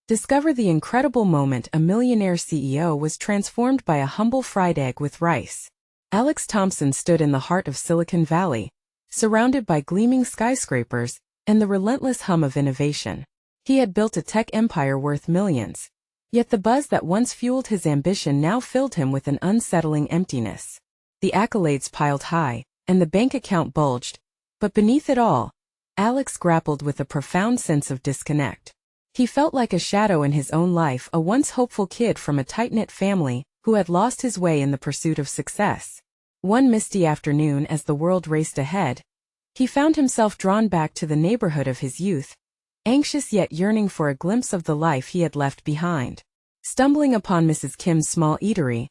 Discover the incredible moment a millionaire CEO was transformed by a humble fried egg with rice. Alex Thompson stood in the heart of Silicon Valley, surrounded by gleaming skyscrapers and the relentless hum of innovation. He had built a tech empire worth millions. Yet the buzz that once fueled his ambition now filled him with an unsettling emptiness. The accolades piled high, and the bank account bulged. But beneath it all, Alex grappled with a profound sense of disconnect. He felt like a shadow in his own life, a once hopeful kid from a tight-knit family who had lost his way in the pursuit of success. One misty afternoon, as the world raced ahead, he found himself drawn back to the neighborhood of his youth, anxious yet yearning for a glimpse of the life he had left behind. Stumbling upon Mrs. Kim's small eatery,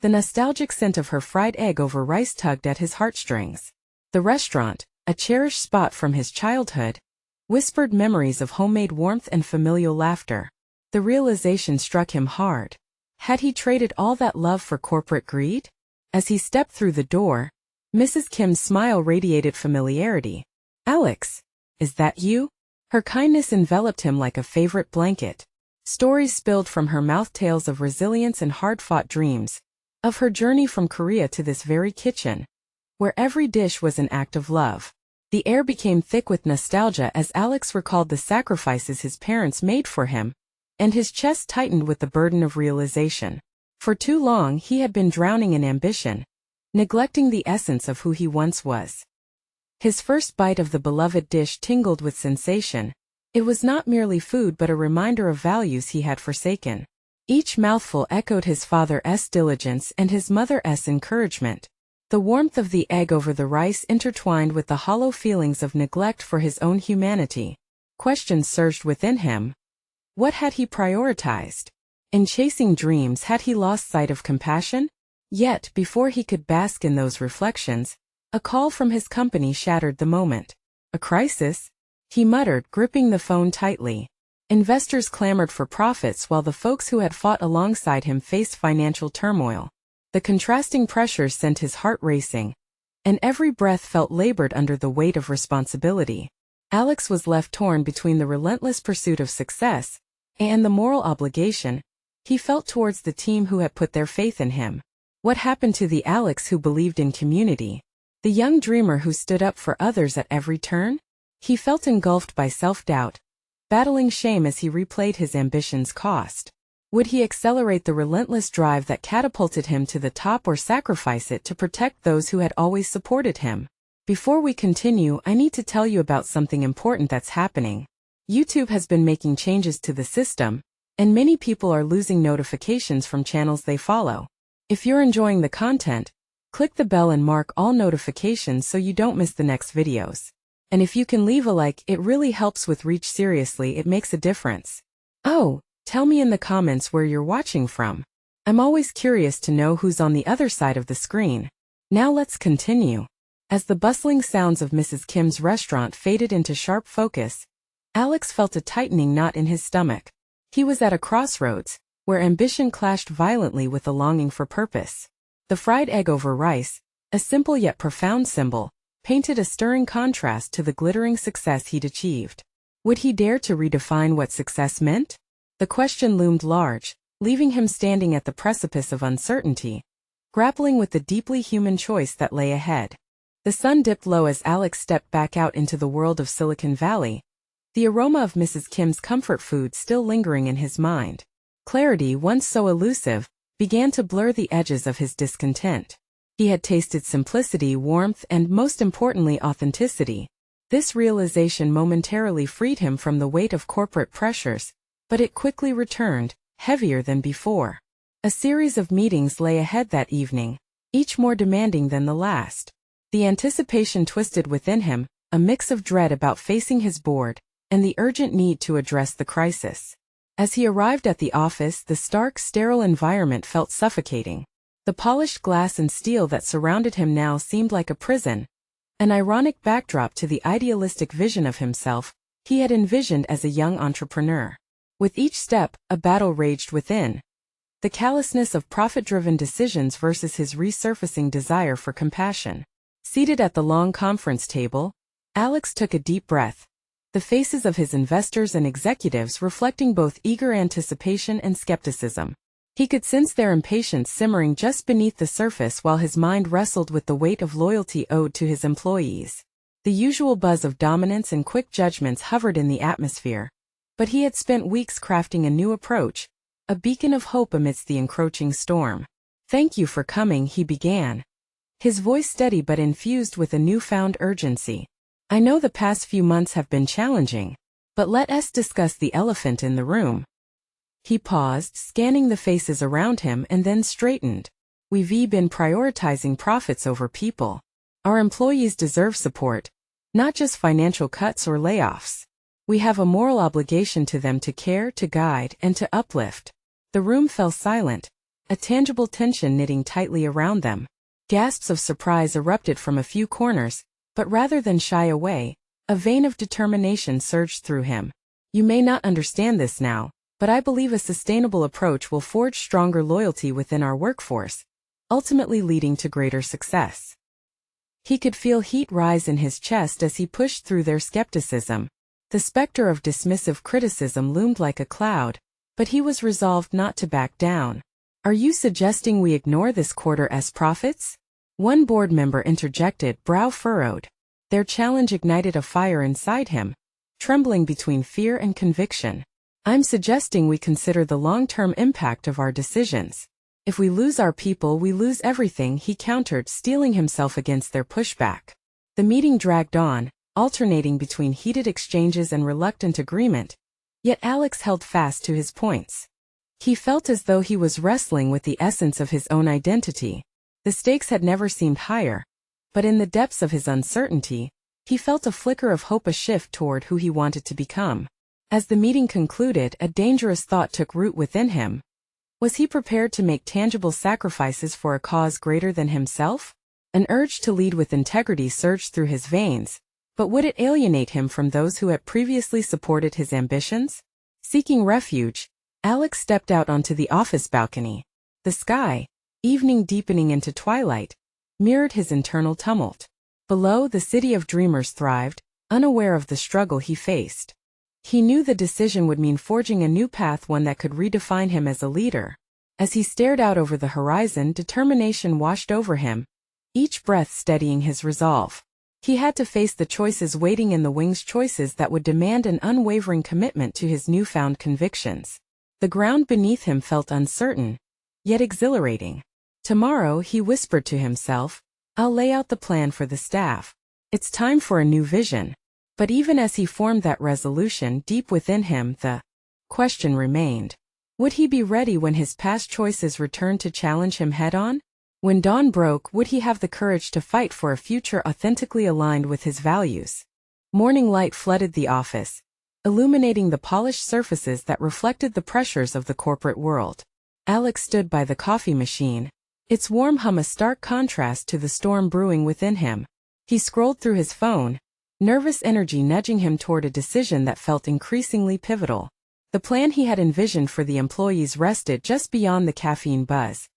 the nostalgic scent of her fried egg over rice tugged at his heartstrings. The restaurant, a cherished spot from his childhood, whispered memories of homemade warmth and familial laughter. The realization struck him hard. Had he traded all that love for corporate greed? As he stepped through the door, Mrs. Kim's smile radiated familiarity. "Alex, is that you?" Her kindness enveloped him like a favorite blanket. Stories spilled from her mouth, tales of resilience and hard-fought dreams, of her journey from Korea to this very kitchen, where every dish was an act of love. The air became thick with nostalgia as Alex recalled the sacrifices his parents made for him, and his chest tightened with the burden of realization. For too long he had been drowning in ambition, neglecting the essence of who he once was. His first bite of the beloved dish tingled with sensation. It was not merely food but a reminder of values he had forsaken. Each mouthful echoed his father's diligence and his mother's encouragement. The warmth of the egg over the rice intertwined with the hollow feelings of neglect for his own humanity. Questions surged within him. What had he prioritized? In chasing dreams, had he lost sight of compassion? Yet, before he could bask in those reflections, a call from his company shattered the moment. "A crisis?" he muttered, gripping the phone tightly. Investors clamored for profits while the folks who had fought alongside him faced financial turmoil. The contrasting pressures sent his heart racing, and every breath felt labored under the weight of responsibility. Alex was left torn between the relentless pursuit of success and the moral obligation he felt towards the team who had put their faith in him. What happened to the Alex who believed in community? The young dreamer who stood up for others at every turn? He felt engulfed by self-doubt, battling shame as he replayed his ambition's cost. Would he accelerate the relentless drive that catapulted him to the top or sacrifice it to protect those who had always supported him? Before we continue, I need to tell you about something important that's happening. YouTube has been making changes to the system, and many people are losing notifications from channels they follow. If you're enjoying the content, click the bell and mark all notifications so you don't miss the next videos. And if you can leave a like, it really helps with reach. Seriously, it makes a difference. Oh, tell me in the comments where you're watching from. I'm always curious to know who's on the other side of the screen. Now let's continue. As the bustling sounds of Mrs. Kim's restaurant faded into sharp focus, Alex felt a tightening knot in his stomach. He was at a crossroads, where ambition clashed violently with a longing for purpose. The fried egg over rice, a simple yet profound symbol, painted a stirring contrast to the glittering success he'd achieved. Would he dare to redefine what success meant? The question loomed large, leaving him standing at the precipice of uncertainty, grappling with the deeply human choice that lay ahead. The sun dipped low as Alex stepped back out into the world of Silicon Valley, the aroma of Mrs. Kim's comfort food still lingering in his mind. Clarity, once so elusive, began to blur the edges of his discontent. He had tasted simplicity, warmth, and most importantly, authenticity. This realization momentarily freed him from the weight of corporate pressures, but it quickly returned, heavier than before. A series of meetings lay ahead that evening, each more demanding than the last. The anticipation twisted within him, a mix of dread about facing his board, and the urgent need to address the crisis. As he arrived at the office, the stark, sterile environment felt suffocating. The polished glass and steel that surrounded him now seemed like a prison, an ironic backdrop to the idealistic vision of himself he had envisioned as a young entrepreneur. With each step, a battle raged within. The callousness of profit-driven decisions versus his resurfacing desire for compassion. Seated at the long conference table, Alex took a deep breath, the faces of his investors and executives reflecting both eager anticipation and skepticism. He could sense their impatience simmering just beneath the surface while his mind wrestled with the weight of loyalty owed to his employees. The usual buzz of dominance and quick judgments hovered in the atmosphere. But he had spent weeks crafting a new approach, a beacon of hope amidst the encroaching storm. "Thank you for coming," he began, his voice steady but infused with a newfound urgency. "I know the past few months have been challenging, but let us discuss the elephant in the room." He paused, scanning the faces around him, and then straightened. "We've been prioritizing profits over people. Our employees deserve support, not just financial cuts or layoffs. We have a moral obligation to them to care, to guide, and to uplift." The room fell silent, a tangible tension knitting tightly around them. Gasps of surprise erupted from a few corners, but rather than shy away, a vein of determination surged through him. "You may not understand this now, but I believe a sustainable approach will forge stronger loyalty within our workforce, ultimately leading to greater success." He could feel heat rise in his chest as he pushed through their skepticism. The specter of dismissive criticism loomed like a cloud, but he was resolved not to back down. "Are you suggesting we ignore this quarter's profits?" One board member interjected, brow furrowed. Their challenge ignited a fire inside him, trembling between fear and conviction. "I'm suggesting we consider the long-term impact of our decisions. If we lose our people, we lose everything," he countered, steeling himself against their pushback. The meeting dragged on, alternating between heated exchanges and reluctant agreement, yet Alex held fast to his points. He felt as though he was wrestling with the essence of his own identity. The stakes had never seemed higher, but in the depths of his uncertainty, he felt a flicker of hope, a shift toward who he wanted to become. As the meeting concluded, a dangerous thought took root within him. Was he prepared to make tangible sacrifices for a cause greater than himself? An urge to lead with integrity surged through his veins, but would it alienate him from those who had previously supported his ambitions? Seeking refuge, Alex stepped out onto the office balcony. The sky, evening deepening into twilight, mirrored his internal tumult. Below, the city of dreamers thrived, unaware of the struggle he faced. He knew the decision would mean forging a new path, one that could redefine him as a leader. As he stared out over the horizon, determination washed over him, each breath steadying his resolve. He had to face the choices waiting in the wings, choices that would demand an unwavering commitment to his newfound convictions. The ground beneath him felt uncertain, yet exhilarating. "Tomorrow," he whispered to himself, "I'll lay out the plan for the staff. It's time for a new vision." But even as he formed that resolution, deep within him, the question remained. Would he be ready when his past choices returned to challenge him head-on? When dawn broke, would he have the courage to fight for a future authentically aligned with his values? Morning light flooded the office, illuminating the polished surfaces that reflected the pressures of the corporate world. Alex stood by the coffee machine, its warm hum a stark contrast to the storm brewing within him. He scrolled through his phone, nervous energy nudging him toward a decision that felt increasingly pivotal. The plan he had envisioned for the employees rested just beyond the caffeine buzz,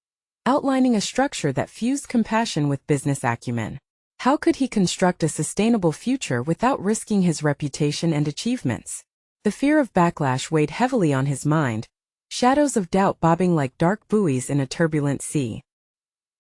outlining a structure that fused compassion with business acumen. How could he construct a sustainable future without risking his reputation and achievements? The fear of backlash weighed heavily on his mind, shadows of doubt bobbing like dark buoys in a turbulent sea.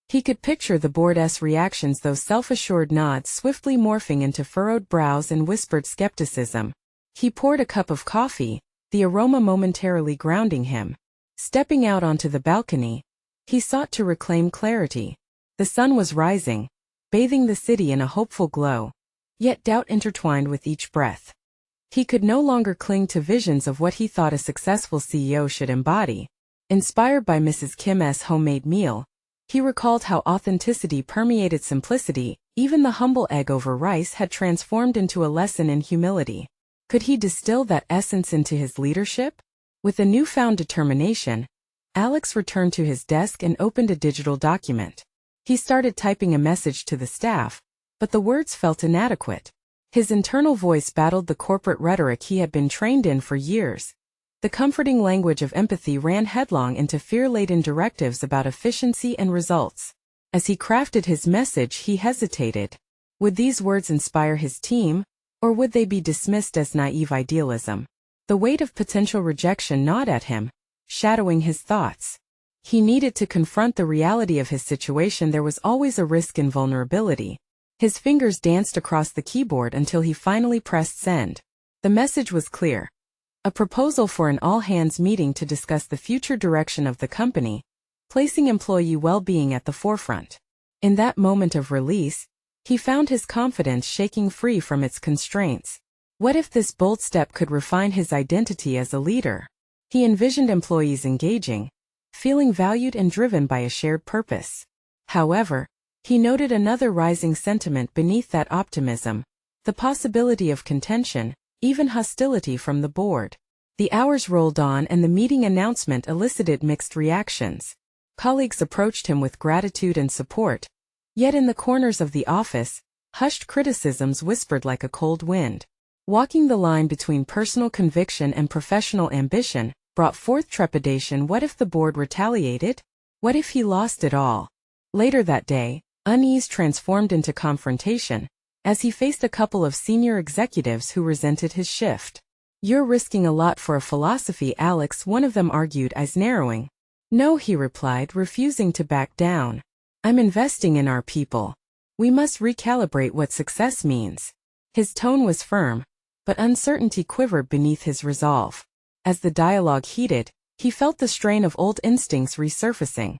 He could picture the board's reactions, those self-assured nods swiftly morphing into furrowed brows and whispered skepticism. He poured a cup of coffee, the aroma momentarily grounding him. Stepping out onto the balcony, he sought to reclaim clarity. The sun was rising, bathing the city in a hopeful glow, yet doubt intertwined with each breath. He could no longer cling to visions of what he thought a successful CEO should embody. Inspired by Mrs. Kim's homemade meal, he recalled how authenticity permeated simplicity. Even the humble egg over rice had transformed into a lesson in humility. Could he distill that essence into his leadership? With a newfound determination, Alex returned to his desk and opened a digital document. He started typing a message to the staff, but the words felt inadequate. His internal voice battled the corporate rhetoric he had been trained in for years. The comforting language of empathy ran headlong into fear-laden directives about efficiency and results. As he crafted his message, he hesitated. Would these words inspire his team, Or would they be dismissed as naive idealism? The weight of potential rejection gnawed at him, shadowing his thoughts. He needed to confront the reality of his situation. There was always a risk in vulnerability. His fingers danced across the keyboard until he finally pressed send. The message was clear. A proposal for an all-hands meeting to discuss the future direction of the company, placing employee well-being at the forefront. In that moment of release, he found his confidence shaking free from its constraints. What if this bold step could refine his identity as a leader? He envisioned employees engaging, feeling valued and driven by a shared purpose. However, he noted another rising sentiment beneath that optimism, the possibility of contention, even hostility from the board. The hours rolled on and the meeting announcement elicited mixed reactions. Colleagues approached him with gratitude and support, yet in the corners of the office, hushed criticisms whispered like a cold wind. Walking the line between personal conviction and professional ambition brought forth trepidation. What if the board retaliated? What if he lost it all? Later that day, unease transformed into confrontation, as he faced a couple of senior executives who resented his shift. "You're risking a lot for a philosophy, Alex," one of them argued, eyes narrowing. "No," he replied, refusing to back down. "I'm investing in our people. We must recalibrate what success means." His tone was firm, but uncertainty quivered beneath his resolve. As the dialogue heated, he felt the strain of old instincts resurfacing.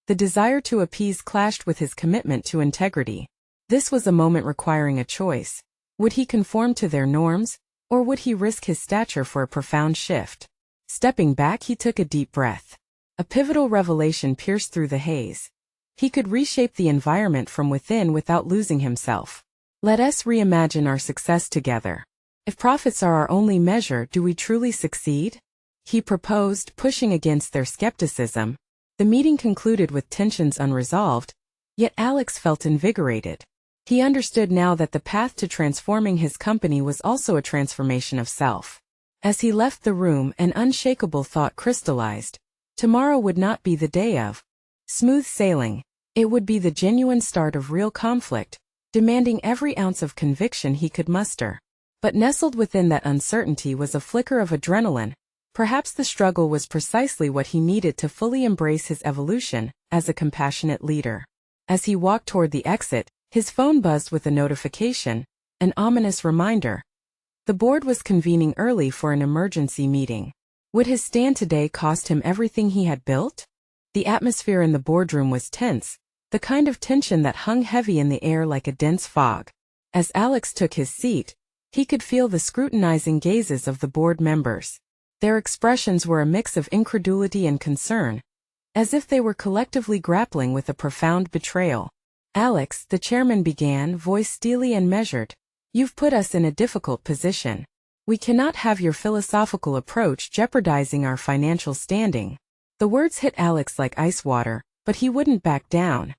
The desire to appease clashed with his commitment to integrity. This was a moment requiring a choice. Would he conform to their norms, or would he risk his stature for a profound shift? Stepping back, he took a deep breath. A pivotal revelation pierced through the haze. He could reshape the environment from within without losing himself. Let us reimagine our success together. If profits are our only measure, do we truly succeed? He proposed, pushing against their skepticism. The meeting concluded with tensions unresolved, yet Alex felt invigorated. He understood now that the path to transforming his company was also a transformation of self. As he left the room, an unshakable thought crystallized. Tomorrow would not be the day of smooth sailing. It would be the genuine start of real conflict, demanding every ounce of conviction he could muster. But nestled within that uncertainty was a flicker of adrenaline. Perhaps the struggle was precisely what he needed to fully embrace his evolution as a compassionate leader. As he walked toward the exit, his phone buzzed with a notification, an ominous reminder. The board was convening early for an emergency meeting. Would his stand today cost him everything he had built? The atmosphere in the boardroom was tense, the kind of tension that hung heavy in the air like a dense fog. As Alex took his seat, he could feel the scrutinizing gazes of the board members. Their expressions were a mix of incredulity and concern, as if they were collectively grappling with a profound betrayal. "Alex," the chairman began, voice steely and measured, "you've put us in a difficult position. We cannot have your philosophical approach jeopardizing our financial standing." The words hit Alex like ice water, but he wouldn't back down.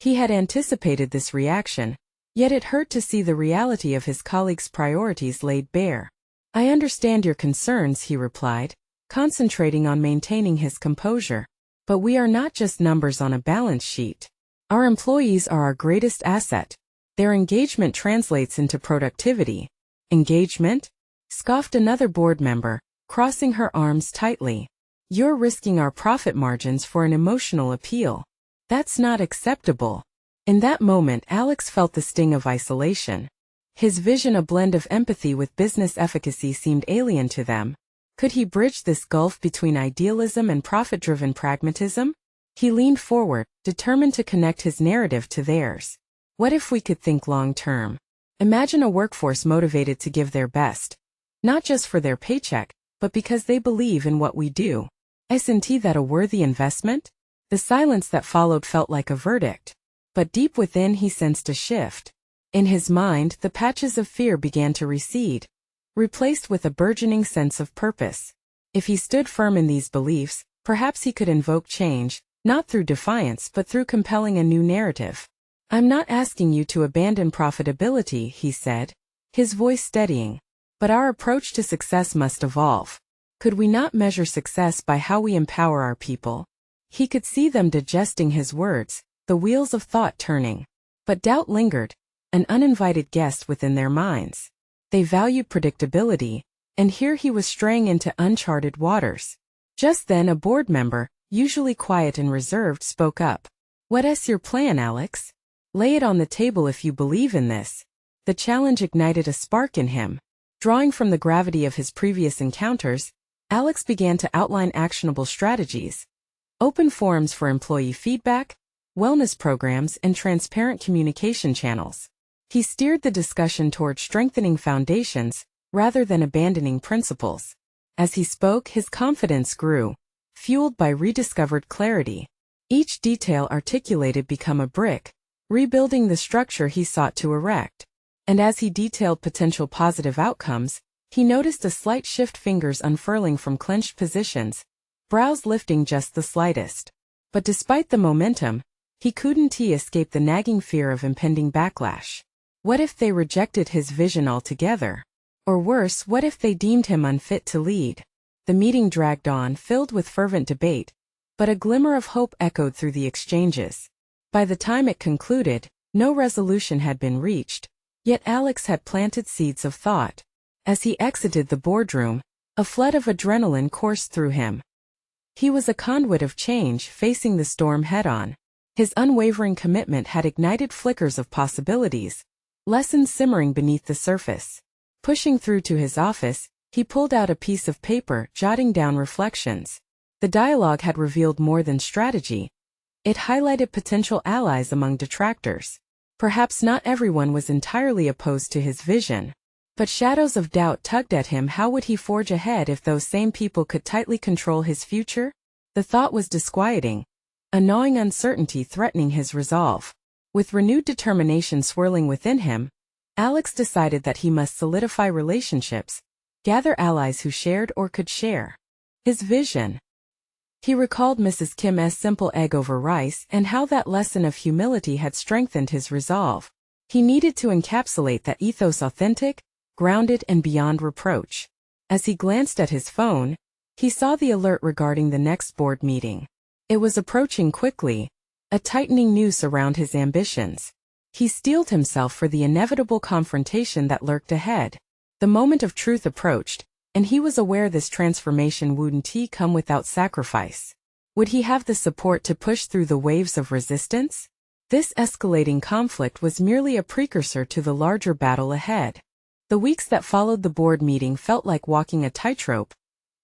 He had anticipated this reaction, yet it hurt to see the reality of his colleagues' priorities laid bare. "I understand your concerns," he replied, concentrating on maintaining his composure. "But we are not just numbers on a balance sheet. Our employees are our greatest asset. Their engagement translates into productivity." "Engagement?" scoffed another board member, crossing her arms tightly. "You're risking our profit margins for an emotional appeal. That's not acceptable." In that moment, Alex felt the sting of isolation. His vision, a blend of empathy with business efficacy, seemed alien to them. Could he bridge this gulf between idealism and profit-driven pragmatism? He leaned forward, determined to connect his narrative to theirs. "What if we could think long-term? Imagine a workforce motivated to give their best, not just for their paycheck, but because they believe in what we do. Isn't that a worthy investment?" The silence that followed felt like a verdict. But deep within he sensed a shift. In his mind, the patches of fear began to recede, replaced with a burgeoning sense of purpose. If he stood firm in these beliefs, perhaps he could invoke change, not through defiance but through compelling a new narrative. "I'm not asking you to abandon profitability," he said, his voice steadying. "But our approach to success must evolve. Could we not measure success by how we empower our people?" He could see them digesting his words, the wheels of thought turning. But doubt lingered, an uninvited guest within their minds. They valued predictability, and here he was straying into uncharted waters. Just then a board member, usually quiet and reserved, spoke up. "What's your plan, Alex? Lay it on the table if you believe in this." The challenge ignited a spark in him. Drawing from the gravity of his previous encounters, Alex began to outline actionable strategies: open forums for employee feedback, wellness programs, and transparent communication channels. He steered the discussion toward strengthening foundations rather than abandoning principles. As he spoke, his confidence grew, fueled by rediscovered clarity. Each detail articulated became a brick, rebuilding the structure he sought to erect. And as he detailed potential positive outcomes, he noticed a slight shift, fingers unfurling from clenched positions, brows lifting just the slightest. But despite the momentum, he couldn't escape the nagging fear of impending backlash. What if they rejected his vision altogether? Or worse, what if they deemed him unfit to lead? The meeting dragged on, filled with fervent debate, but a glimmer of hope echoed through the exchanges. By the time it concluded, no resolution had been reached, yet Alex had planted seeds of thought. As he exited the boardroom, a flood of adrenaline coursed through him. He was a conduit of change, facing the storm head-on. His unwavering commitment had ignited flickers of possibilities, lessons simmering beneath the surface. Pushing through to his office, he pulled out a piece of paper, jotting down reflections. The dialogue had revealed more than strategy. It highlighted potential allies among detractors. Perhaps not everyone was entirely opposed to his vision, but shadows of doubt tugged at him. How would he forge ahead if those same people could tightly control his future? The thought was disquieting, a gnawing uncertainty threatening his resolve. With renewed determination swirling within him, Alex decided that he must solidify relationships, gather allies who shared or could share his vision. He recalled Mrs. Kim's simple egg over rice and how that lesson of humility had strengthened his resolve. He needed to encapsulate that ethos, authentic, grounded, and beyond reproach. As he glanced at his phone, he saw the alert regarding the next board meeting. It was approaching quickly, a tightening noose around his ambitions. He steeled himself for the inevitable confrontation that lurked ahead. The moment of truth approached, and he was aware this transformation wouldn't come without sacrifice. Would he have the support to push through the waves of resistance? This escalating conflict was merely a precursor to the larger battle ahead. The weeks that followed the board meeting felt like walking a tightrope,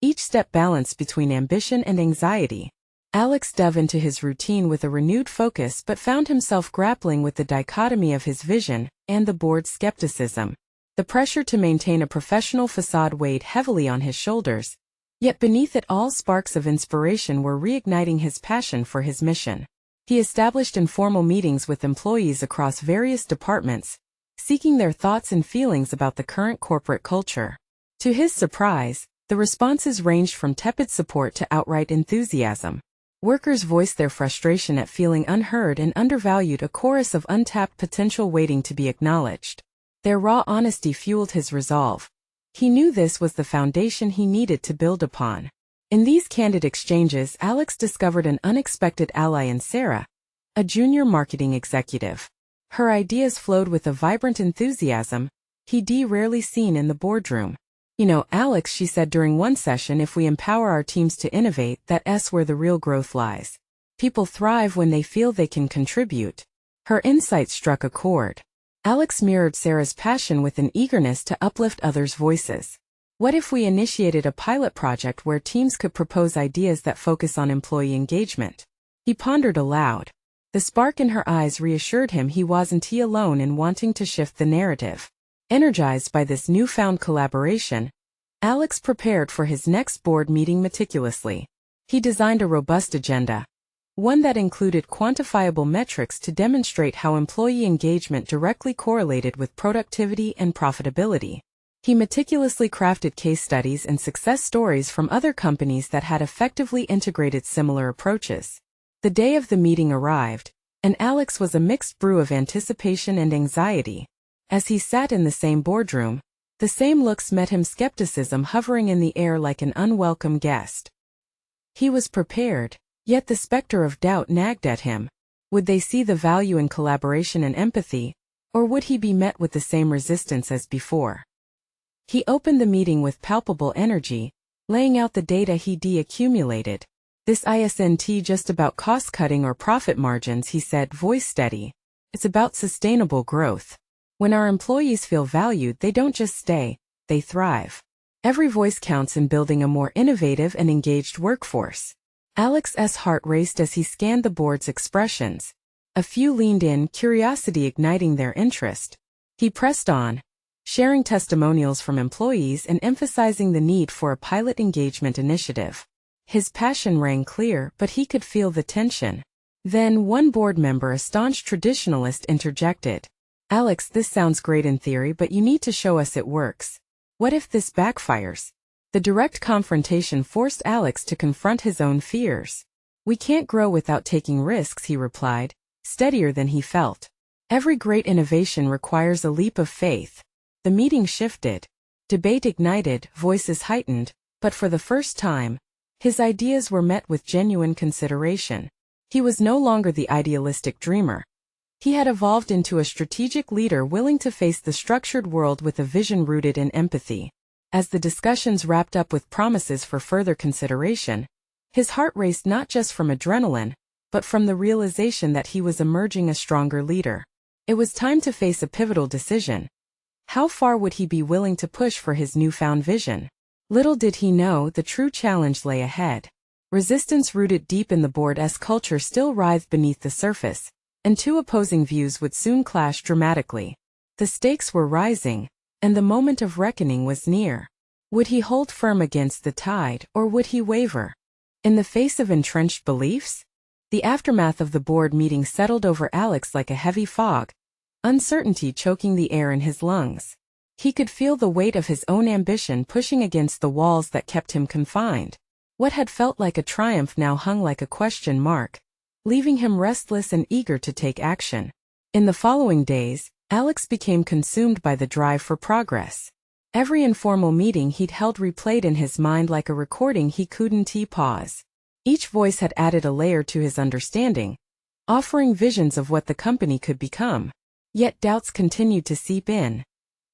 each step balanced between ambition and anxiety. Alex dove into his routine with a renewed focus but found himself grappling with the dichotomy of his vision and the board's skepticism. The pressure to maintain a professional facade weighed heavily on his shoulders, yet beneath it all sparks of inspiration were reigniting his passion for his mission. He established informal meetings with employees across various departments, seeking their thoughts and feelings about the current corporate culture. To his surprise, the responses ranged from tepid support to outright enthusiasm. Workers voiced their frustration at feeling unheard and undervalued, a chorus of untapped potential waiting to be acknowledged. Their raw honesty fueled his resolve. He knew this was the foundation he needed to build upon. In these candid exchanges, Alex discovered an unexpected ally in Sarah, a junior marketing executive. Her ideas flowed with a vibrant enthusiasm he'd rarely seen in the boardroom. "You know, Alex," she said during one session, "if we empower our teams to innovate, that's where the real growth lies. People thrive when they feel they can contribute." Her insight struck a chord. Alex mirrored Sarah's passion with an eagerness to uplift others' voices. What if we initiated a pilot project where teams could propose ideas that focus on employee engagement? He pondered aloud. The spark in her eyes reassured him he wasn't alone in wanting to shift the narrative. Energized by this newfound collaboration, Alex prepared for his next board meeting meticulously. He designed a robust agenda, one that included quantifiable metrics to demonstrate how employee engagement directly correlated with productivity and profitability. He meticulously crafted case studies and success stories from other companies that had effectively integrated similar approaches. The day of the meeting arrived, and Alex was a mixed brew of anticipation and anxiety. As he sat in the same boardroom, the same looks met him, skepticism hovering in the air like an unwelcome guest. He was prepared, yet the specter of doubt nagged at him. Would they see the value in collaboration and empathy, or would he be met with the same resistance as before? He opened the meeting with palpable energy, laying out the data he'd accumulated. "This isn't just about cost-cutting or profit margins," he said, voice steady. "It's about sustainable growth. When our employees feel valued, they don't just stay, they thrive. Every voice counts in building a more innovative and engaged workforce." Alex's heart raced as he scanned the board's expressions. A few leaned in, curiosity igniting their interest. He pressed on, sharing testimonials from employees and emphasizing the need for a pilot engagement initiative. His passion rang clear, but he could feel the tension. Then one board member, a staunch traditionalist, interjected. "Alex, this sounds great in theory, but you need to show us it works. What if this backfires?" The direct confrontation forced Alex to confront his own fears. "We can't grow without taking risks," he replied, steadier than he felt. "Every great innovation requires a leap of faith." The meeting shifted. Debate ignited, voices heightened, but for the first time, his ideas were met with genuine consideration. He was no longer the idealistic dreamer. He had evolved into a strategic leader willing to face the structured world with a vision rooted in empathy. As the discussions wrapped up with promises for further consideration, his heart raced not just from adrenaline, but from the realization that he was emerging a stronger leader. It was time to face a pivotal decision. How far would he be willing to push for his newfound vision? Little did he know the true challenge lay ahead. Resistance rooted deep in the board's culture still writhed beneath the surface, and two opposing views would soon clash dramatically. The stakes were rising, and the moment of reckoning was near. Would he hold firm against the tide, or would he waver? In the face of entrenched beliefs? The aftermath of the board meeting settled over Alex like a heavy fog, uncertainty choking the air in his lungs. He could feel the weight of his own ambition pushing against the walls that kept him confined. What had felt like a triumph now hung like a question mark, leaving him restless and eager to take action. In the following days, Alex became consumed by the drive for progress. Every informal meeting he'd held replayed in his mind like a recording he couldn't pause. Each voice had added a layer to his understanding, offering visions of what the company could become. Yet doubts continued to seep in.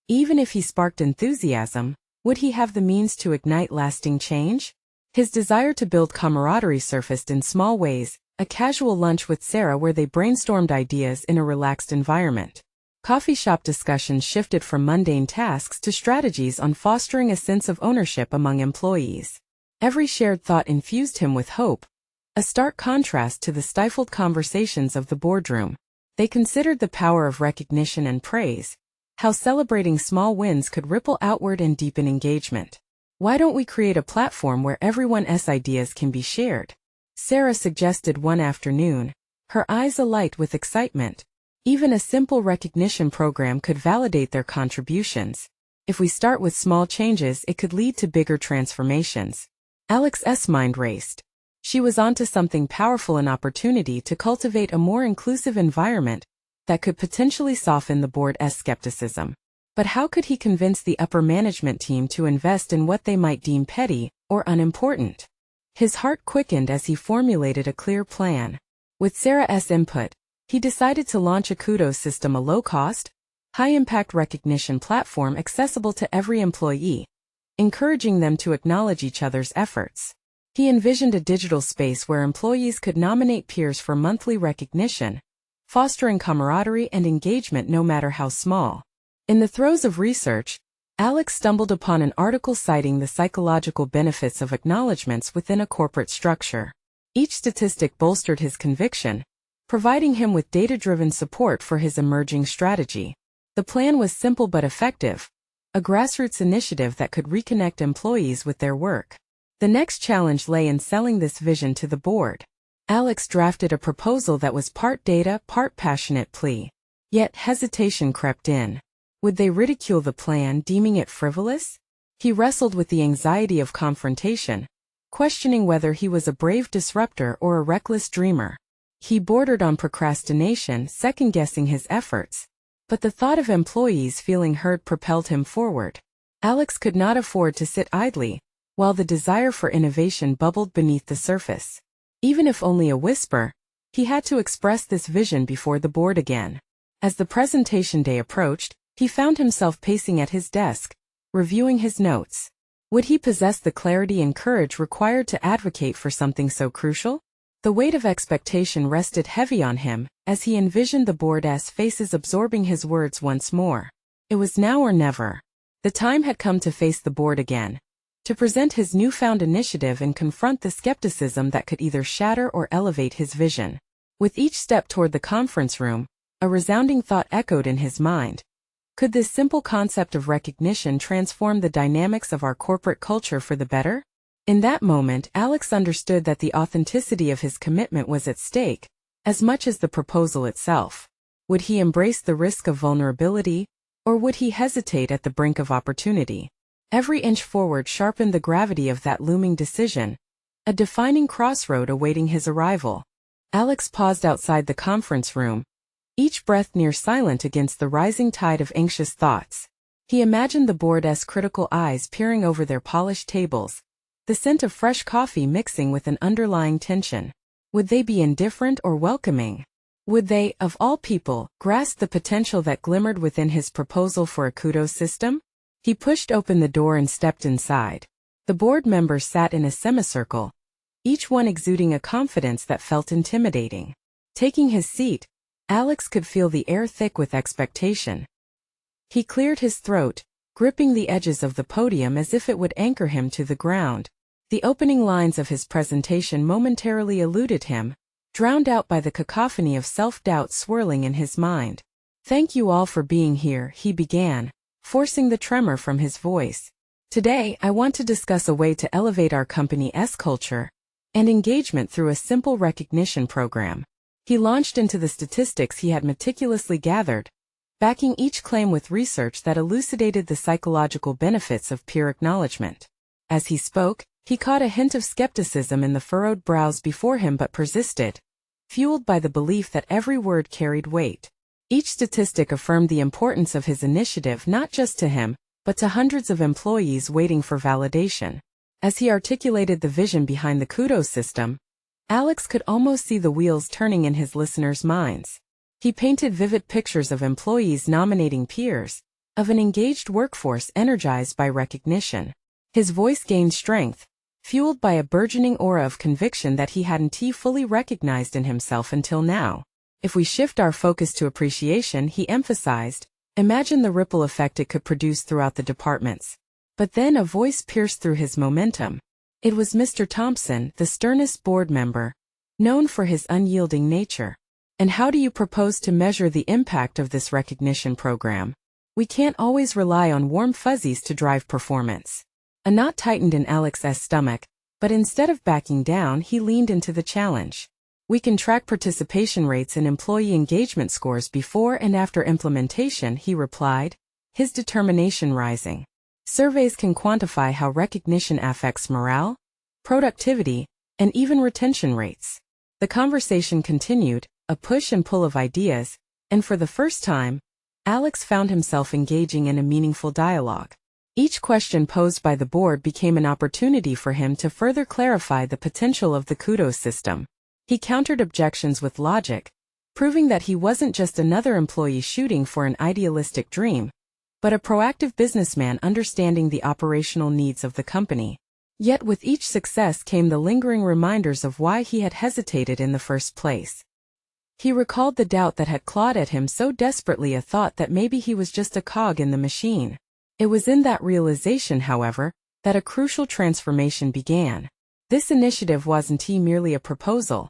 Even if he sparked enthusiasm, would he have the means to ignite lasting change? His desire to build camaraderie surfaced in small ways, a casual lunch with Sarah where they brainstormed ideas in a relaxed environment. Coffee shop discussions shifted from mundane tasks to strategies on fostering a sense of ownership among employees. Every shared thought infused him with hope, a stark contrast to the stifled conversations of the boardroom. They considered the power of recognition and praise, how celebrating small wins could ripple outward and deepen engagement. "Why don't we create a platform where everyone's ideas can be shared?" Sarah suggested one afternoon, her eyes alight with excitement. Even a simple recognition program could validate their contributions. If we start with small changes, it could lead to bigger transformations. Alex's mind raced. She was onto something powerful, an opportunity to cultivate a more inclusive environment that could potentially soften the board's skepticism. But how could he convince the upper management team to invest in what they might deem petty or unimportant? His heart quickened as he formulated a clear plan. With Sarah's input, he decided to launch a kudos system, a low-cost, high-impact recognition platform accessible to every employee, encouraging them to acknowledge each other's efforts. He envisioned a digital space where employees could nominate peers for monthly recognition, fostering camaraderie and engagement no matter how small. In the throes of research, Alex stumbled upon an article citing the psychological benefits of acknowledgments within a corporate structure. Each statistic bolstered his conviction, providing him with data-driven support for his emerging strategy. The plan was simple but effective, a grassroots initiative that could reconnect employees with their work. The next challenge lay in selling this vision to the board. Alex drafted a proposal that was part data, part passionate plea. Yet hesitation crept in. Would they ridicule the plan, deeming it frivolous? He wrestled with the anxiety of confrontation, questioning whether he was a brave disruptor or a reckless dreamer. He bordered on procrastination, second-guessing his efforts. But the thought of employees feeling heard propelled him forward. Alex could not afford to sit idly, while the desire for innovation bubbled beneath the surface. Even if only a whisper, he had to express this vision before the board again. As the presentation day approached, he found himself pacing at his desk, reviewing his notes. Would he possess the clarity and courage required to advocate for something so crucial? The weight of expectation rested heavy on him, as he envisioned the board's faces absorbing his words once more. It was now or never. The time had come to face the board again, to present his newfound initiative and confront the skepticism that could either shatter or elevate his vision. With each step toward the conference room, a resounding thought echoed in his mind. Could this simple concept of recognition transform the dynamics of our corporate culture for the better? In that moment, Alex understood that the authenticity of his commitment was at stake, as much as the proposal itself. Would he embrace the risk of vulnerability, or would he hesitate at the brink of opportunity? Every inch forward sharpened the gravity of that looming decision, a defining crossroad awaiting his arrival. Alex paused outside the conference room, each breath near silent against the rising tide of anxious thoughts. He imagined the board's critical eyes peering over their polished tables, the scent of fresh coffee mixing with an underlying tension. Would they be indifferent or welcoming? Would they, of all people, grasp the potential that glimmered within his proposal for a kudos system? He pushed open the door and stepped inside. The board members sat in a semicircle, each one exuding a confidence that felt intimidating. Taking his seat, Alex could feel the air thick with expectation. He cleared his throat, gripping the edges of the podium as if it would anchor him to the ground. The opening lines of his presentation momentarily eluded him, drowned out by the cacophony of self-doubt swirling in his mind. "Thank you all for being here," he began, forcing the tremor from his voice. "Today, I want to discuss a way to elevate our company's culture and engagement through a simple recognition program." He launched into the statistics he had meticulously gathered, backing each claim with research that elucidated the psychological benefits of peer acknowledgement. As he spoke, he caught a hint of skepticism in the furrowed brows before him but persisted, fueled by the belief that every word carried weight. Each statistic affirmed the importance of his initiative not just to him, but to hundreds of employees waiting for validation. As he articulated the vision behind the kudos system, Alex could almost see the wheels turning in his listeners' minds. He painted vivid pictures of employees nominating peers, of an engaged workforce energized by recognition. His voice gained strength, fueled by a burgeoning aura of conviction that he hadn't fully recognized in himself until now. "If we shift our focus to appreciation," he emphasized, "imagine the ripple effect it could produce throughout the departments." But then a voice pierced through his momentum. It was Mr. Thompson, the sternest board member, known for his unyielding nature. "And how do you propose to measure the impact of this recognition program? We can't always rely on warm fuzzies to drive performance." A knot tightened in Alex's stomach, but instead of backing down, he leaned into the challenge. "We can track participation rates and employee engagement scores before and after implementation," he replied, his determination rising. "Surveys can quantify how recognition affects morale, productivity, and even retention rates." The conversation continued, a push and pull of ideas, and for the first time, Alex found himself engaging in a meaningful dialogue. Each question posed by the board became an opportunity for him to further clarify the potential of the kudos system. He countered objections with logic, proving that he wasn't just another employee shooting for an idealistic dream, but a proactive businessman understanding the operational needs of the company. Yet with each success came the lingering reminders of why he had hesitated in the first place. He recalled the doubt that had clawed at him so desperately, a thought that maybe he was just a cog in the machine. It was in that realization, however, that a crucial transformation began. This initiative wasn't merely a proposal.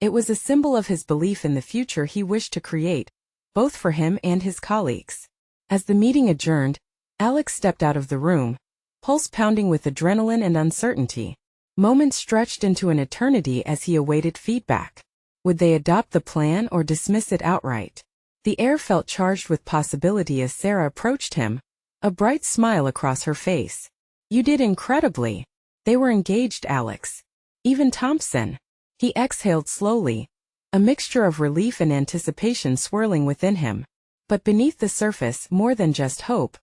It was a symbol of his belief in the future he wished to create, both for him and his colleagues. As the meeting adjourned, Alex stepped out of the room, pulse pounding with adrenaline and uncertainty. Moments stretched into an eternity as he awaited feedback. Would they adopt the plan or dismiss it outright? The air felt charged with possibility as Sarah approached him, a bright smile across her face. "You did incredibly." They were engaged, Alex. "Even Thompson." He exhaled slowly, a mixture of relief and anticipation swirling within him. But beneath the surface, more than just hope,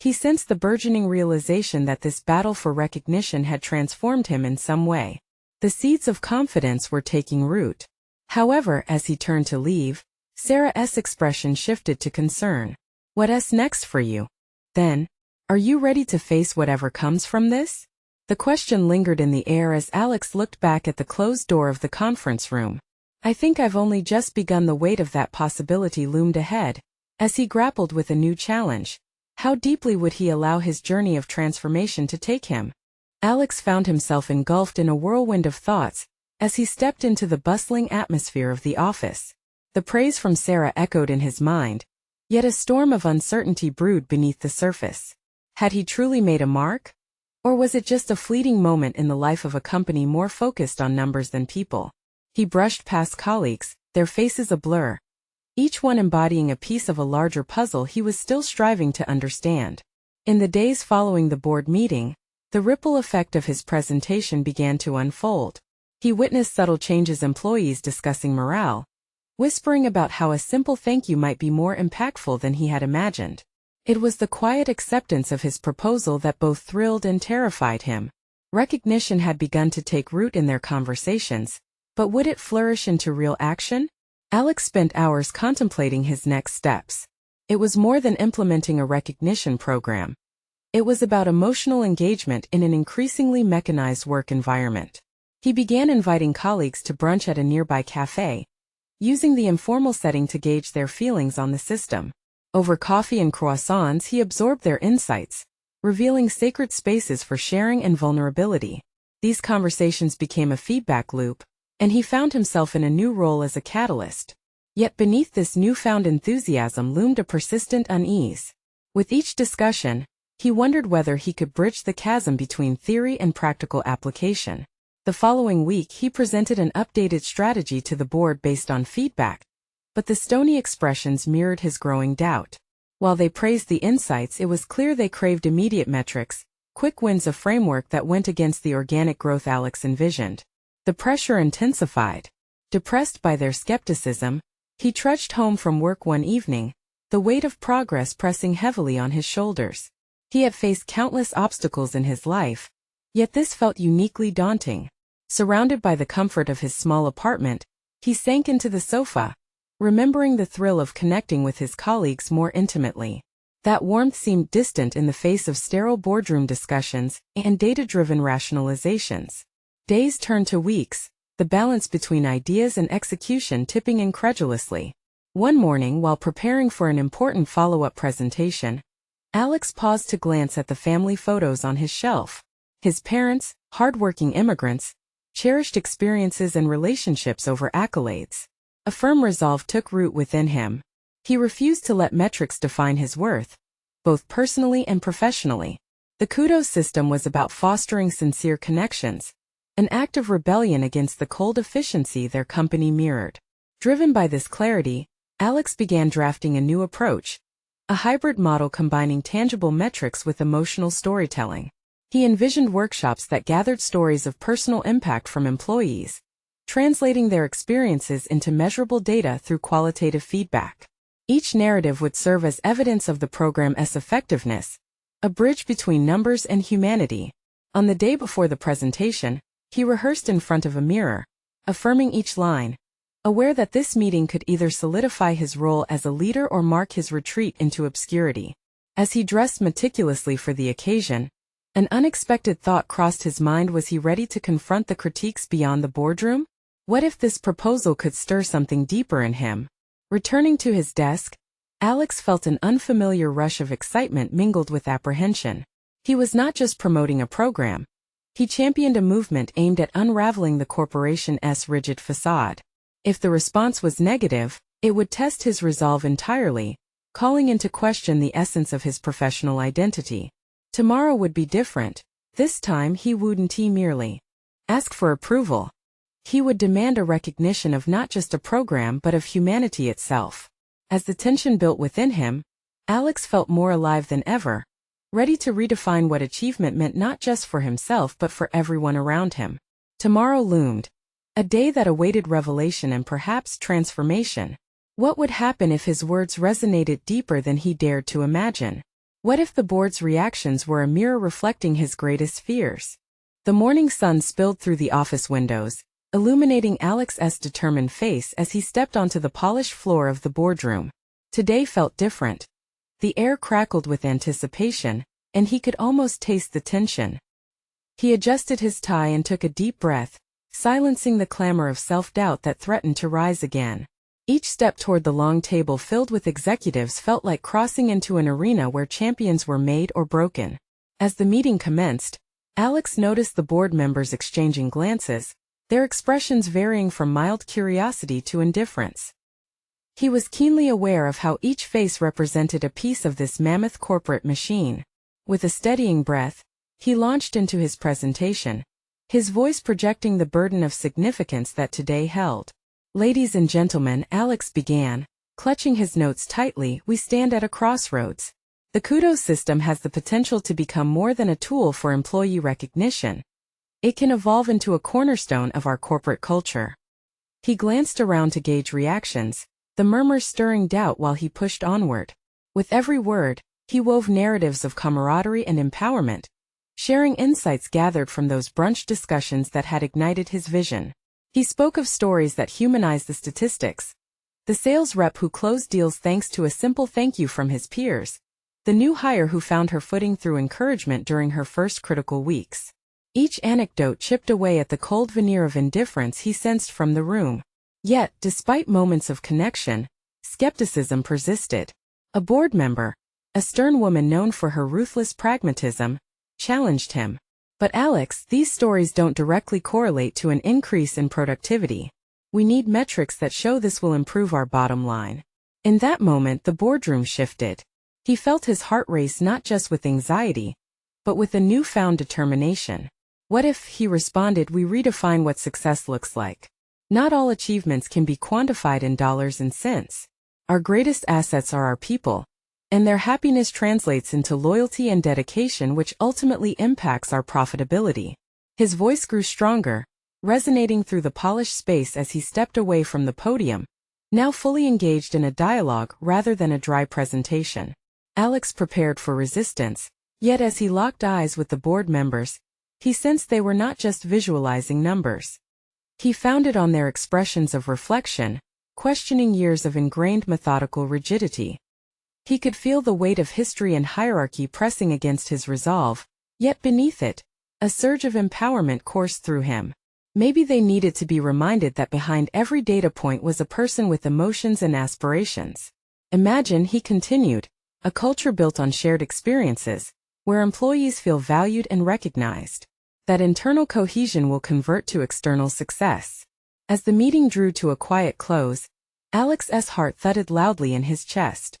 he sensed the burgeoning realization that this battle for recognition had transformed him in some way. The seeds of confidence were taking root. However, as he turned to leave, Sarah's expression shifted to concern. "What's next for you?" Then, Are you ready to face whatever comes from this? The question lingered in the air as Alex looked back at the closed door of the conference room. I think I've only just begun. The weight of that possibility loomed ahead. As he grappled with a new challenge, how deeply would he allow his journey of transformation to take him? Alex found himself engulfed in a whirlwind of thoughts as he stepped into the bustling atmosphere of the office. The praise from Sarah echoed in his mind, yet a storm of uncertainty brewed beneath the surface. Had he truly made a mark? Or was it just a fleeting moment in the life of a company more focused on numbers than people? He brushed past colleagues, their faces a blur, each one embodying a piece of a larger puzzle he was still striving to understand. In the days following the board meeting, the ripple effect of his presentation began to unfold. He witnessed subtle changes: employees discussing morale, whispering about how a simple thank you might be more impactful than he had imagined. It was the quiet acceptance of his proposal that both thrilled and terrified him. Recognition had begun to take root in their conversations, but would it flourish into real action? Alex spent hours contemplating his next steps. It was more than implementing a recognition program. It was about emotional engagement in an increasingly mechanized work environment. He began inviting colleagues to brunch at a nearby cafe, using the informal setting to gauge their feelings on the system. Over coffee and croissants, he absorbed their insights, revealing sacred spaces for sharing and vulnerability. These conversations became a feedback loop, and he found himself in a new role as a catalyst. Yet beneath this newfound enthusiasm loomed a persistent unease. With each discussion, he wondered whether he could bridge the chasm between theory and practical application. The following week, he presented an updated strategy to the board based on feedback, but the stony expressions mirrored his growing doubt. While they praised the insights, it was clear they craved immediate metrics, quick wins, a framework that went against the organic growth Alex envisioned. The pressure intensified. Depressed by their skepticism, he trudged home from work one evening, the weight of progress pressing heavily on his shoulders. He had faced countless obstacles in his life, yet this felt uniquely daunting. Surrounded by the comfort of his small apartment, he sank into the sofa, remembering the thrill of connecting with his colleagues more intimately. That warmth seemed distant in the face of sterile boardroom discussions and data-driven rationalizations. Days turned to weeks, the balance between ideas and execution tipping incredulously. One morning, while preparing for an important follow-up presentation, Alex paused to glance at the family photos on his shelf. His parents, hardworking immigrants, cherished experiences and relationships over accolades. A firm resolve took root within him. He refused to let metrics define his worth, both personally and professionally. The kudos system was about fostering sincere connections, an act of rebellion against the cold efficiency their company mirrored. Driven by this clarity, Alex began drafting a new approach, a hybrid model combining tangible metrics with emotional storytelling. He envisioned workshops that gathered stories of personal impact from employees, translating their experiences into measurable data through qualitative feedback. Each narrative would serve as evidence of the program's effectiveness, a bridge between numbers and humanity. On the day before the presentation, he rehearsed in front of a mirror, affirming each line, aware that this meeting could either solidify his role as a leader or mark his retreat into obscurity. As he dressed meticulously for the occasion, an unexpected thought crossed his mind. Was he ready to confront the critiques beyond the boardroom? What if this proposal could stir something deeper in him? Returning to his desk, Alex felt an unfamiliar rush of excitement mingled with apprehension. He was not just promoting a program. He championed a movement aimed at unraveling the corporation's rigid facade. If the response was negative, it would test his resolve entirely, calling into question the essence of his professional identity. Tomorrow would be different. This time he wouldn't merely ask for approval. He would demand a recognition of not just a program but of humanity itself. As the tension built within him, Alex felt more alive than ever, ready to redefine what achievement meant not just for himself but for everyone around him. Tomorrow loomed, a day that awaited revelation and perhaps transformation. What would happen if his words resonated deeper than he dared to imagine? What if the board's reactions were a mirror reflecting his greatest fears? The morning sun spilled through the office windows, illuminating Alex's determined face as he stepped onto the polished floor of the boardroom. Today felt different. The air crackled with anticipation, and he could almost taste the tension. He adjusted his tie and took a deep breath, silencing the clamor of self-doubt that threatened to rise again. Each step toward the long table filled with executives felt like crossing into an arena where champions were made or broken. As the meeting commenced, Alex noticed the board members exchanging glances, their expressions varying from mild curiosity to indifference. He was keenly aware of how each face represented a piece of this mammoth corporate machine. With a steadying breath, he launched into his presentation, his voice projecting the burden of significance that today held. "Ladies and gentlemen," Alex began, clutching his notes tightly, "we stand at a crossroads. The kudos system has the potential to become more than a tool for employee recognition. It can evolve into a cornerstone of our corporate culture." He glanced around to gauge reactions, the murmurs stirring doubt while he pushed onward. With every word, he wove narratives of camaraderie and empowerment, sharing insights gathered from those brunch discussions that had ignited his vision. He spoke of stories that humanized the statistics. The sales rep who closed deals thanks to a simple thank you from his peers. The new hire who found her footing through encouragement during her first critical weeks. Each anecdote chipped away at the cold veneer of indifference he sensed from the room. Yet, despite moments of connection, skepticism persisted. A board member, a stern woman known for her ruthless pragmatism, challenged him. "But Alex, these stories don't directly correlate to an increase in productivity. We need metrics that show this will improve our bottom line." In that moment, the boardroom shifted. He felt his heart race not just with anxiety, but with a newfound determination. What if, he responded, we redefine what success looks like? Not all achievements can be quantified in dollars and cents. Our greatest assets are our people, and their happiness translates into loyalty and dedication, which ultimately impacts our profitability. His voice grew stronger, resonating through the polished space as he stepped away from the podium, now fully engaged in a dialogue rather than a dry presentation. Alex prepared for resistance, yet as he locked eyes with the board members, he sensed they were not just visualizing numbers. He found it on their expressions of reflection, questioning years of ingrained methodical rigidity. He could feel the weight of history and hierarchy pressing against his resolve, yet beneath it, a surge of empowerment coursed through him. Maybe they needed to be reminded that behind every data point was a person with emotions and aspirations. Imagine, he continued, a culture built on shared experiences, where employees feel valued and recognized. That internal cohesion will convert to external success. As the meeting drew to a quiet close, Alex's heart thudded loudly in his chest.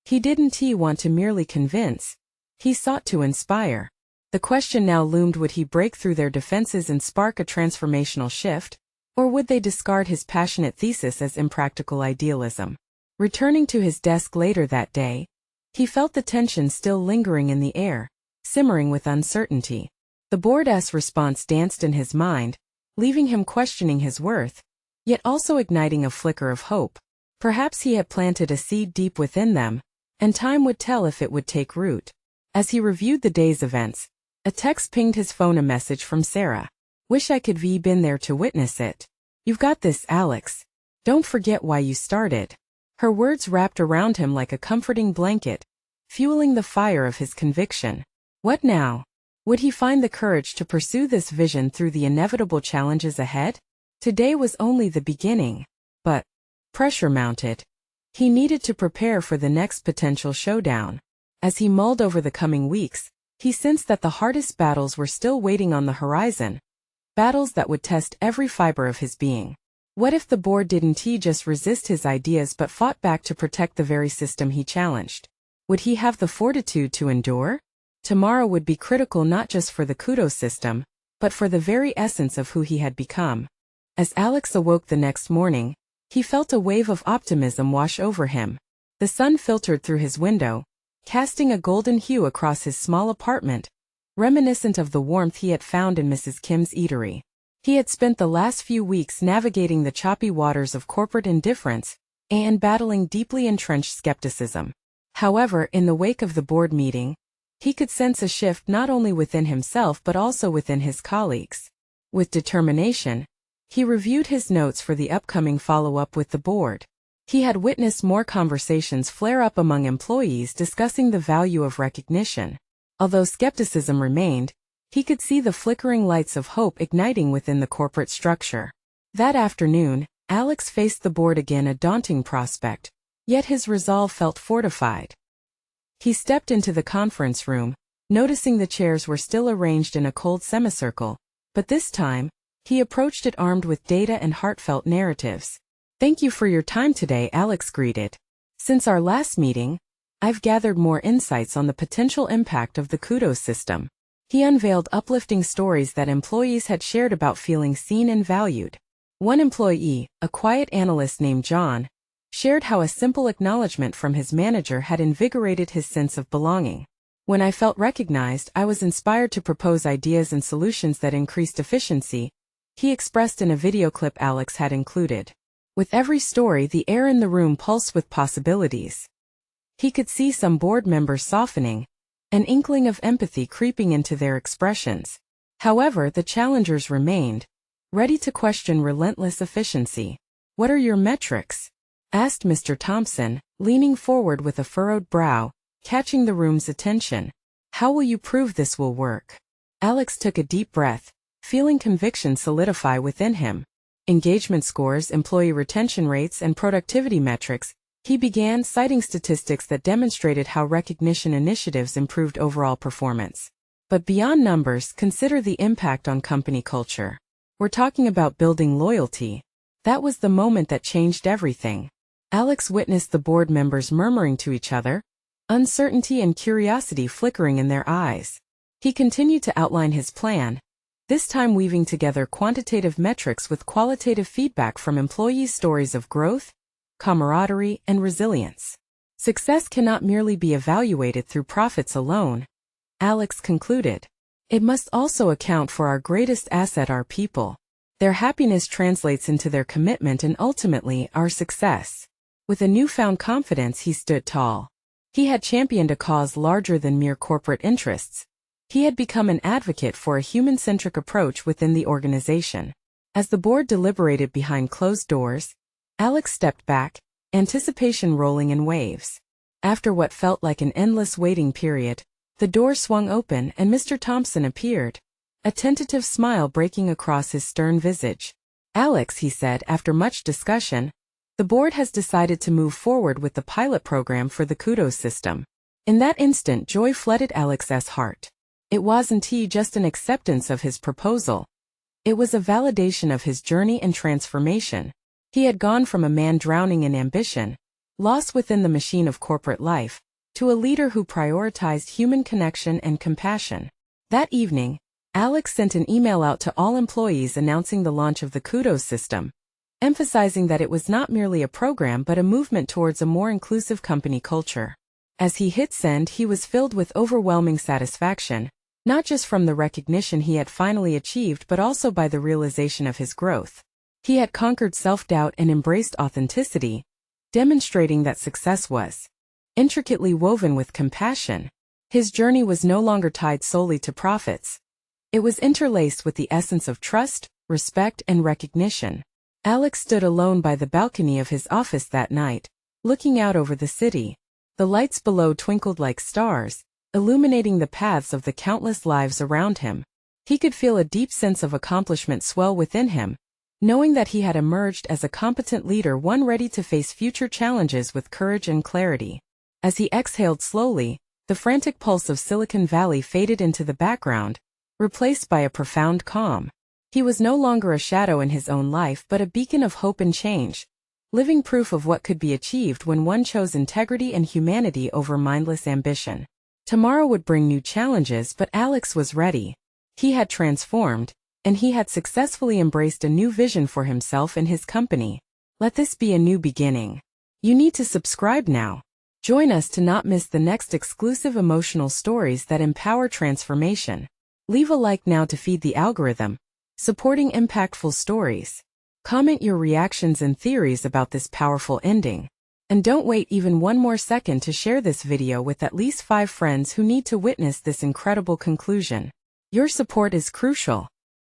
He didn't want to merely convince, he sought to inspire. The question now loomed: would he break through their defenses and spark a transformational shift, or would they discard his passionate thesis as impractical idealism? Returning to his desk later that day, he felt the tension still lingering in the air, simmering with uncertainty. The board's response danced in his mind, leaving him questioning his worth, yet also igniting a flicker of hope. Perhaps he had planted a seed deep within them, and time would tell if it would take root. As he reviewed the day's events, a text pinged his phone, a message from Sarah. "Wish I could been there to witness it. You've got this, Alex. Don't forget why you started." Her words wrapped around him like a comforting blanket, fueling the fire of his conviction. What now? Would he find the courage to pursue this vision through the inevitable challenges ahead? Today was only the beginning. But pressure mounted. He needed to prepare for the next potential showdown. As he mulled over the coming weeks, he sensed that the hardest battles were still waiting on the horizon. Battles that would test every fiber of his being. What if the board didn't just resist his ideas but fought back to protect the very system he challenged? Would he have the fortitude to endure? Tomorrow would be critical not just for the kudos system, but for the very essence of who he had become. As Alex awoke the next morning, he felt a wave of optimism wash over him. The sun filtered through his window, casting a golden hue across his small apartment, reminiscent of the warmth he had found in Mrs. Kim's eatery. He had spent the last few weeks navigating the choppy waters of corporate indifference and battling deeply entrenched skepticism. However, in the wake of the board meeting, he could sense a shift not only within himself but also within his colleagues. With determination, he reviewed his notes for the upcoming follow-up with the board. He had witnessed more conversations flare up among employees discussing the value of recognition. Although skepticism remained, he could see the flickering lights of hope igniting within the corporate structure. That afternoon, Alex faced the board again, a daunting prospect, yet his resolve felt fortified. He stepped into the conference room, noticing the chairs were still arranged in a cold semicircle, but this time, he approached it armed with data and heartfelt narratives. "Thank you for your time today," Alex greeted. "Since our last meeting, I've gathered more insights on the potential impact of the kudos system." He unveiled uplifting stories that employees had shared about feeling seen and valued. One employee, a quiet analyst named John, shared how a simple acknowledgement from his manager had invigorated his sense of belonging. "When I felt recognized, I was inspired to propose ideas and solutions that increased efficiency," he expressed in a video clip Alex had included. With every story, the air in the room pulsed with possibilities. He could see some board members softening, an inkling of empathy creeping into their expressions. However, the challengers remained, ready to question relentless efficiency. "What are your metrics?" asked Mr. Thompson, leaning forward with a furrowed brow, catching the room's attention. "How will you prove this will work?" Alex took a deep breath, feeling conviction solidify within him. "Engagement scores, employee retention rates, and productivity metrics," he began, citing statistics that demonstrated how recognition initiatives improved overall performance. "But beyond numbers, consider the impact on company culture. We're talking about building loyalty." That was the moment that changed everything. Alex witnessed the board members murmuring to each other, uncertainty and curiosity flickering in their eyes. He continued to outline his plan, this time weaving together quantitative metrics with qualitative feedback from employees' stories of growth, camaraderie, and resilience. "Success cannot merely be evaluated through profits alone," Alex concluded. "It must also account for our greatest asset, our people. Their happiness translates into their commitment and ultimately our success." With a newfound confidence, he stood tall. He had championed a cause larger than mere corporate interests. He had become an advocate for a human-centric approach within the organization. As the board deliberated behind closed doors, Alex stepped back, anticipation rolling in waves. After what felt like an endless waiting period, the door swung open and Mr. Thompson appeared, a tentative smile breaking across his stern visage. "Alex," he said after much discussion, "the board has decided to move forward with the pilot program for the kudos system." In that instant, joy flooded Alex's heart. It wasn't just an acceptance of his proposal. It was a validation of his journey and transformation. He had gone from a man drowning in ambition, lost within the machine of corporate life, to a leader who prioritized human connection and compassion. That evening, Alex sent an email out to all employees announcing the launch of the kudos system, emphasizing that it was not merely a program but a movement towards a more inclusive company culture. As he hit send, he was filled with overwhelming satisfaction, not just from the recognition he had finally achieved but also by the realization of his growth. He had conquered self-doubt and embraced authenticity, demonstrating that success was intricately woven with compassion. His journey was no longer tied solely to profits. It was interlaced with the essence of trust, respect, and recognition. Alex stood alone by the balcony of his office that night, looking out over the city. The lights below twinkled like stars, illuminating the paths of the countless lives around him. He could feel a deep sense of accomplishment swell within him, knowing that he had emerged as a competent leader, one ready to face future challenges with courage and clarity. As he exhaled slowly, the frantic pulse of Silicon Valley faded into the background, replaced by a profound calm. He was no longer a shadow in his own life but a beacon of hope and change, living proof of what could be achieved when one chose integrity and humanity over mindless ambition. Tomorrow would bring new challenges, but Alex was ready. He had transformed, and he had successfully embraced a new vision for himself and his company. Let this be a new beginning. You need to subscribe now. Join us to not miss the next exclusive emotional stories that empower transformation. Leave a like now to feed the algorithm, supporting impactful stories. Comment your reactions and theories about this powerful ending. And don't wait even one more second to share this video with at least 5 friends who need to witness this incredible conclusion. Your support is crucial.